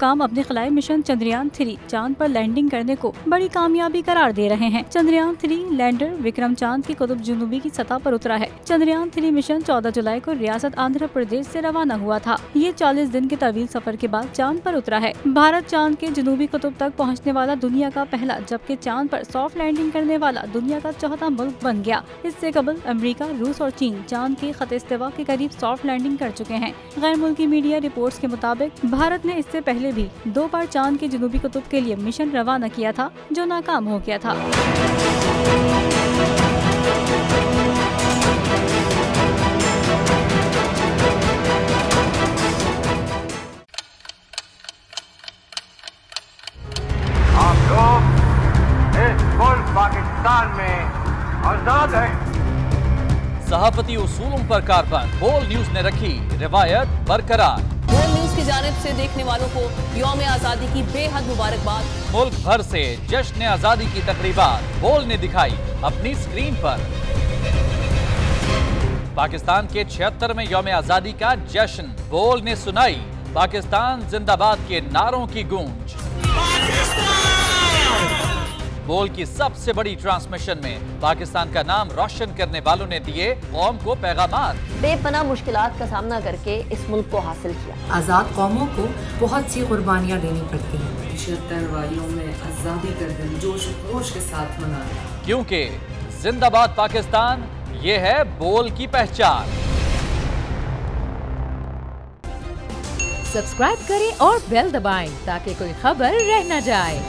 हुकाम अपने खलाई मिशन चंद्रयान 3 चांद पर लैंडिंग करने को बड़ी कामयाबी करार दे रहे हैं। चंद्रयान 3 लैंडर विक्रम चांद की कुतुब जुनूबी की सतह पर उतरा है। चंद्रयान 3 मिशन 14 जुलाई को रियासत आंध्र प्रदेश से रवाना हुआ था। ये 40 दिन के तवील सफर के बाद चांद पर उतरा है। भारत चांद के जनूबी कुतुब तक पहुँचने वाला दुनिया का पहला, जबकि चांद पर सॉफ्ट लैंडिंग करने वाला दुनिया का चौथा मुल्क बन गया। इससे कबल अमेरिका, रूस और चीन चांद के खत इस्तिवा के करीब सॉफ्ट लैंडिंग कर चुके हैं। गैर मुल्की मीडिया रिपोर्ट्स के मुताबिक भारत ने इससे पहले भी 2 बार चांद के जनूबी कुतुब के लिए मिशन रवाना किया था, जो नाकाम हो गया था। आप लोग इस मुल्क पाकिस्तान में आजाद हैं। सहाफती उसूलों पर कारबंद, बोल न्यूज ने रखी रिवायत बरकरार। बोल न्यूज की जानिब से देखने वालों को यौम आजादी की बेहद मुबारकबाद। मुल्क भर से जश्न आजादी की तकरीबात बोल ने दिखाई अपनी स्क्रीन पर। पाकिस्तान के 76वें यौम आजादी का जश्न, बोल ने सुनाई पाकिस्तान जिंदाबाद के नारों की गूंज। बोल की सबसे बड़ी ट्रांसमिशन में पाकिस्तान का नाम रोशन करने वालों ने दिए कौम को पैगामात। बेपनाह मुश्किलात का सामना करके इस मुल्क को हासिल किया। आजाद कौमों को बहुत सी कुर्बानियां देनी पड़ती हैं। 76 वालियों में आजादी का दिन जोश खरोश के साथ मना, क्योंकि जिंदाबाद पाकिस्तान ये है बोल की पहचान। सब्सक्राइब करें और बेल दबाएं ताकि कोई खबर रह न जाए।